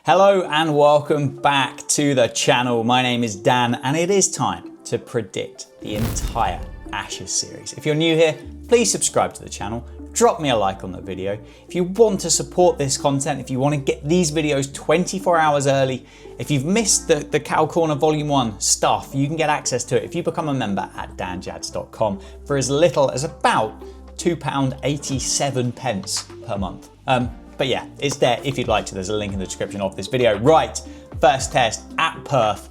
Hello and welcome back to the channel. My name is Dan and it is time to predict the entire Ashes series. If you're new here, please subscribe to the channel, drop me a like on the video. If you want to support this content, if you want to get these videos 24 hours early, if you've missed the Cow Corner Volume 1 stuff, you can get access to it if you become a member at danjads.com for as little as about £2.87 per month. But yeah, it's there if you'd like to. There's a link in the description of this video. Right, first test at Perth.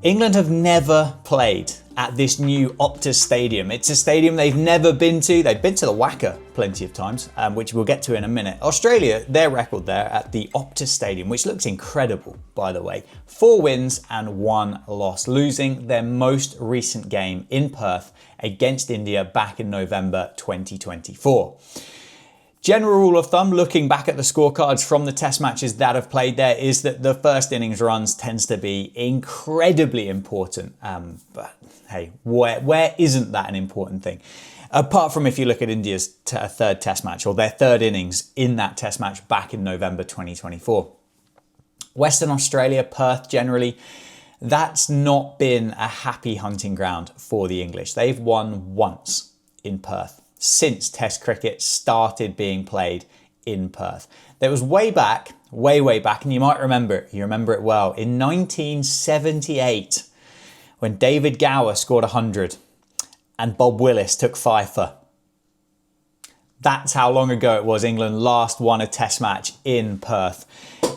England have never played at this new Optus Stadium. It's a stadium they've never been to. They've been to the Wacker plenty of times, which we'll get to in a minute. Australia, their record there at the Optus Stadium, which looks incredible, by the way. 4 wins and 1 loss, losing their most recent game in Perth against India back in November 2024. General rule of thumb, looking back at the scorecards from the test matches that have played there, is that the first innings runs tends to be incredibly important. But hey, where isn't that an important thing? Apart from if you look at India's third test match or their third innings in that test match back in November 2024. Western Australia, Perth generally, that's not been a happy hunting ground for the English. They've won once in Perth since Test cricket started being played in Perth. That was way back, way back, and you might remember it. You remember it well. In 1978, when David Gower scored 100 and Bob Willis took 5 for. That's how long ago it was England last won a Test match in Perth.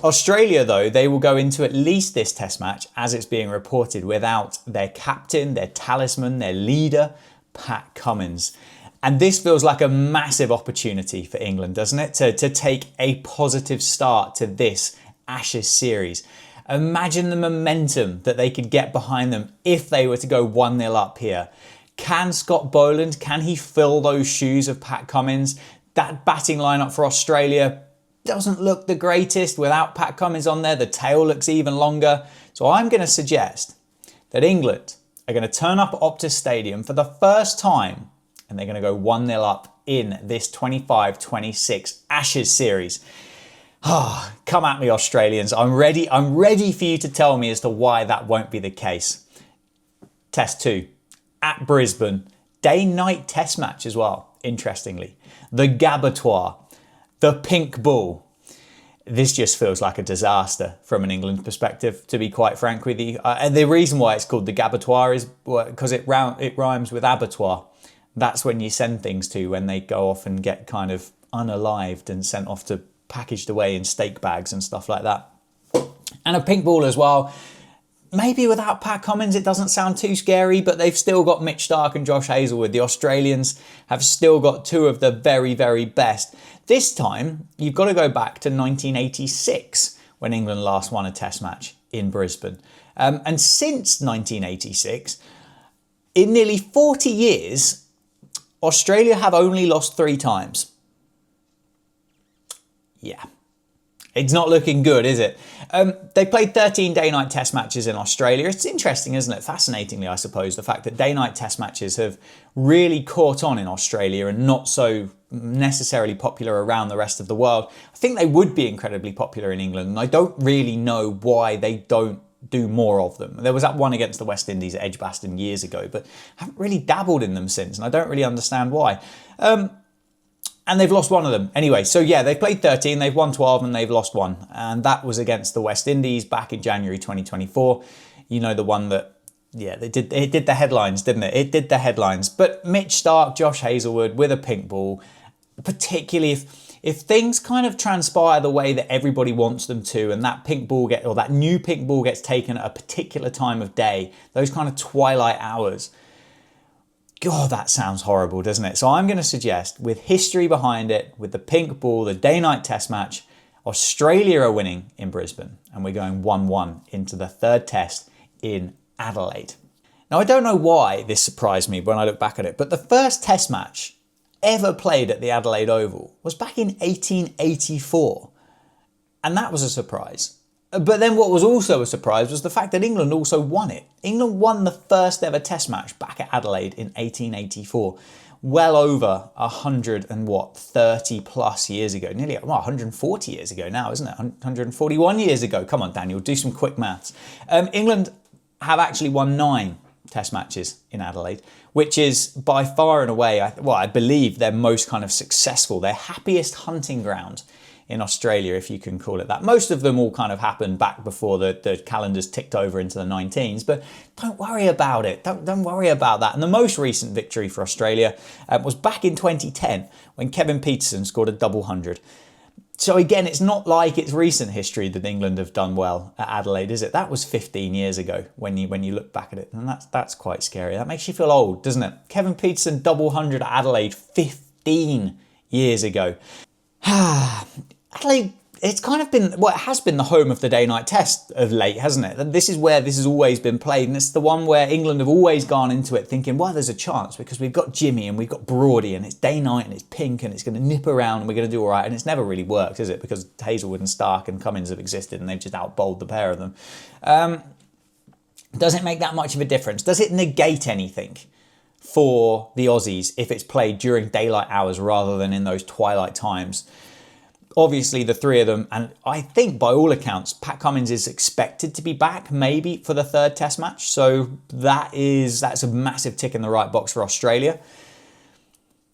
Australia, though, they will go into at least this Test match, as it's being reported, without their captain, their talisman, their leader, Pat Cummins. And this feels like a massive opportunity for England, doesn't it? To take a positive start to this Ashes series. Imagine the momentum that they could get behind them if they were to go 1-0 up here. Can Scott Boland, can he fill those shoes of Pat Cummins? That batting lineup for Australia doesn't look the greatest without Pat Cummins on there. The tail looks even longer. So I'm going to suggest that England are going to turn up at Optus Stadium for the first time and they're going to go 1-0 up in this 25-26 Ashes series. Come at me, Australians. I'm ready for you to tell me as to why that won't be the case. Test 2 at Brisbane. Day-night test match as well, interestingly. The Gabatoir, the pink ball. This just feels like a disaster from an England perspective, to be quite frank with you. And the reason why it's called the Gabatoir is because it rhymes with abattoir. That's when you send things to when they go off and get kind of unalived and sent off to packaged away in steak bags and stuff like that. And a pink ball as well. Maybe without Pat Cummins it doesn't sound too scary, but they've still got Mitch Starc and Josh Hazlewood. The Australians have still got 2 of the very best. This time you've got to go back to 1986 when England last won a test match in Brisbane. And since 1986, in nearly 40 years, Australia have only lost 3 times. Yeah, it's not looking good, is it? They played 13 day-night test matches in Australia. It's interesting, isn't it? Fascinatingly, I suppose, the fact that day-night test matches have really caught on in Australia and not so necessarily popular around the rest of the world. I think they would be incredibly popular in England, and I don't really know why they don't do more of them. There was that one against the West Indies at Edgbaston years ago, but I haven't really dabbled in them since, and I don't really understand why. And they've lost 1 of them. Anyway, so yeah, they've played 13, they've won 12, and they've lost 1. And that was against the West Indies back in January 2024. You know, the one that, yeah, it did the headlines, didn't it? It did the headlines. But Mitch Starc, Josh Hazlewood with a pink ball, particularly if things kind of transpire the way that everybody wants them to, and that pink ball that new pink ball gets taken at a particular time of day, those kind of twilight hours, God, that sounds horrible, doesn't it? So I'm going to suggest, with history behind it, with the pink ball, the day-night test match, Australia are winning in Brisbane, and we're going 1-1 into the third test in Adelaide. Now, I don't know why this surprised me when I look back at it, but the first test match ever played at the Adelaide Oval was back in 1884. And that was a surprise. But then what was also a surprise was the fact that England also won it. England won the first ever test match back at Adelaide in 1884. well over 130 plus years ago, nearly 140 years ago now, isn't it? 141 years ago. Come on, Daniel, do some quick maths. England have actually won 9 test matches in Adelaide, which is by far and away, I believe their most kind of successful, their happiest hunting ground in Australia, if you can call it that. Most of them all kind of happened back before the calendars ticked over into the 19s, but don't worry about it. Don't worry about that. And the most recent victory for Australia was back in 2010 when Kevin Peterson scored a double hundred. So again, it's not like it's recent history that England have done well at Adelaide, is it? That was 15 years ago when you look back at it, and that's quite scary. That makes you feel old, doesn't it? Kevin Peterson double hundred at Adelaide 15 years ago. Adelaide, it's kind of been, well, it has been the home of the day-night test of late, hasn't it? This is where this has always been played, and it's the one where England have always gone into it thinking, well, there's a chance because we've got Jimmy and we've got Broady and it's day-night and it's pink and it's going to nip around and we're going to do all right. And it's never really worked, is it? Because Hazelwood and Stark and Cummins have existed and they've just out-bowled the pair of them. Does it make that much of a difference? Does it negate anything for the Aussies if it's played during daylight hours rather than in those twilight times? Obviously, the three of them, and I think by all accounts, Pat Cummins is expected to be back maybe for the 3rd test match. So that's a massive tick in the right box for Australia.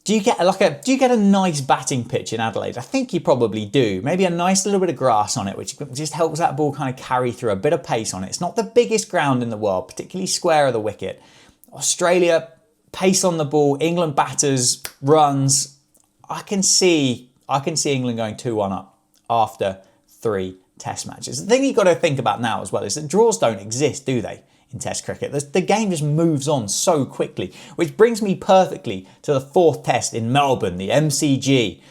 Do you get a nice batting pitch in Adelaide? I think you probably do. Maybe a nice little bit of grass on it, which just helps that ball kind of carry through, a bit of pace on it. It's not the biggest ground in the world, particularly square of the wicket. Australia, pace on the ball, England batters, runs. I can see England going 2-1 up after 3 test matches. The thing you've got to think about now as well is that draws don't exist, do they, in test cricket? The game just moves on so quickly, which brings me perfectly to the 4th test in Melbourne, the MCG.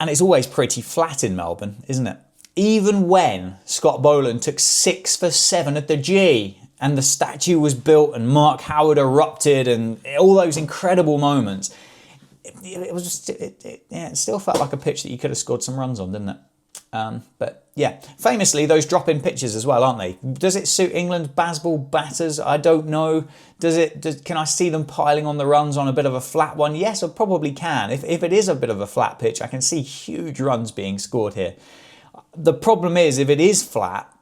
And it's always pretty flat in Melbourne, isn't it? Even when Scott Boland took 6 for 7 at the G and the statue was built and Mark Howard erupted and all those incredible moments, it still felt like a pitch that you could have scored some runs on, didn't it? But yeah, famously, those drop-in pitches as well, aren't they? Does it suit England's Bazball batters? I don't know. Can I see them piling on the runs on a bit of a flat one? Yes, I probably can. If it is a bit of a flat pitch, I can see huge runs being scored here. The problem is, if it is flat,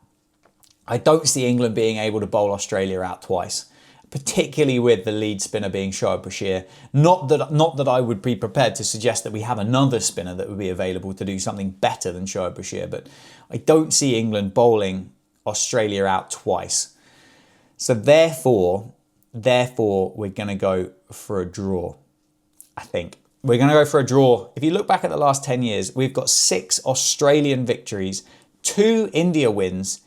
I don't see England being able to bowl Australia out twice, particularly with the lead spinner being Shoaib Bashir. Not that I would be prepared to suggest that we have another spinner that would be available to do something better than Shoaib Bashir, but I don't see England bowling Australia out twice. So therefore, we're going to go for a draw, I think. We're going to go for a draw. If you look back at the last 10 years, we've got 6 Australian victories, 2 India wins,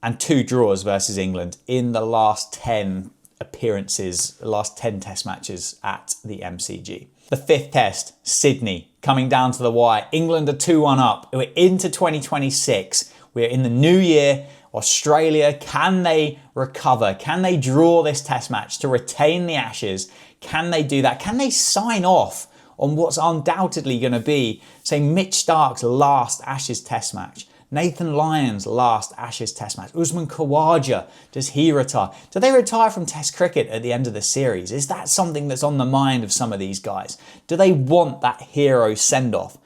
and 2 draws versus England in the last 10 appearances, the last 10 test matches at the MCG. The 5th test, Sydney, coming down to the wire. England are 2-1 up. We're into 2026. We're in the new year. Australia, can they recover? Can they draw this test match to retain the Ashes? Can they do that? Can they sign off on what's undoubtedly going to be, say, Mitch Stark's last Ashes test match? Nathan Lyon's last Ashes test match. Usman Khawaja, does he retire? Do they retire from test cricket at the end of the series? Is that something that's on the mind of some of these guys? Do they want that hero send-off?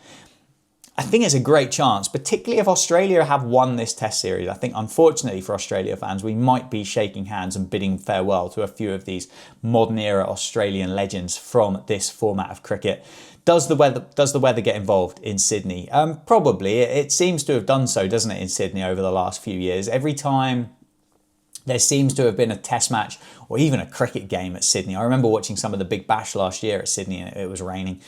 I think it's a great chance, particularly if Australia have won this test series. I think, unfortunately for Australia fans, we might be shaking hands and bidding farewell to a few of these modern-era Australian legends from this format of cricket. Does the weather get involved in Sydney? Probably. It seems to have done so, doesn't it, in Sydney over the last few years? Every time there seems to have been a test match or even a cricket game at Sydney. I remember watching some of the Big Bash last year at Sydney and it was raining.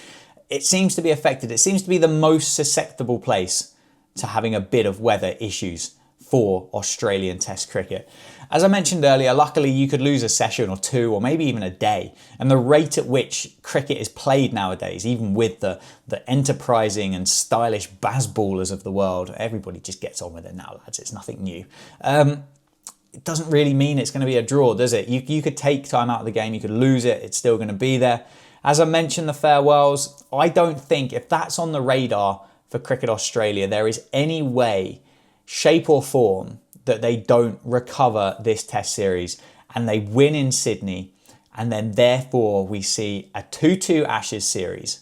It seems to be affected. It seems to be the most susceptible place to having a bit of weather issues for Australian Test cricket. As I mentioned earlier, luckily you could lose a session or 2 or maybe even a day. And the rate at which cricket is played nowadays, even with the enterprising and stylish Bazballers of the world, everybody just gets on with it now, lads. It's nothing new. It doesn't really mean it's going to be a draw, does it? You could take time out of the game, you could lose it, it's still going to be there. As I mentioned, the farewells, I don't think, if that's on the radar for Cricket Australia, there is any way, shape or form, that they don't recover this test series and they win in Sydney And then therefore we see a 2-2 Ashes series.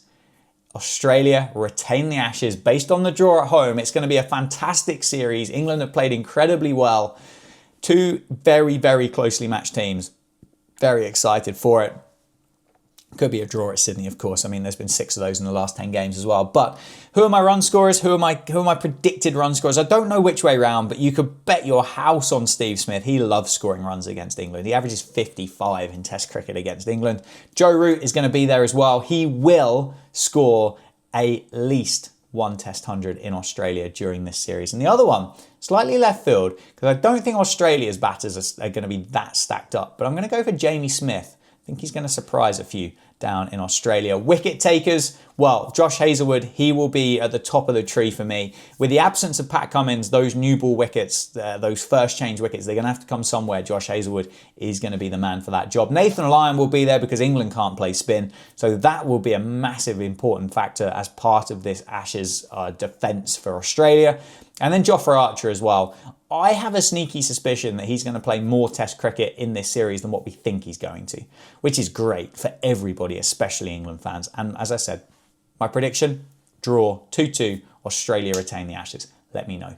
Australia retain the Ashes based on the draw at home. It's going to be a fantastic series. England have played incredibly well. Two very, very closely matched teams. Very excited for it. Could be a draw at Sydney, of course. I mean, there's been 6 of those in the last 10 games as well. But who are my run scorers? Who are my predicted run scorers? I don't know which way round, but you could bet your house on Steve Smith. He loves scoring runs against England. He averages 55 in Test cricket against England. Joe Root is going to be there as well. He will score at least 1 Test 100 in Australia during this series. And the other one, slightly left field, because I don't think Australia's batters are going to be that stacked up. But I'm going to go for Jamie Smith. I think he's going to surprise a few down in Australia. Wicket takers, well, Josh Hazlewood, he will be at the top of the tree for me. With the absence of Pat Cummins, those new ball wickets, those first change wickets, they're going to have to come somewhere. Josh Hazlewood is going to be the man for that job. Nathan Lyon will be there because England can't play spin. So that will be a massive important factor as part of this Ashes defence for Australia. And then Jofra Archer as well. I have a sneaky suspicion that he's going to play more Test cricket in this series than what we think he's going to, which is great for everybody, especially England fans. And as I said, my prediction, draw 2-2, Australia retain the Ashes. Let me know.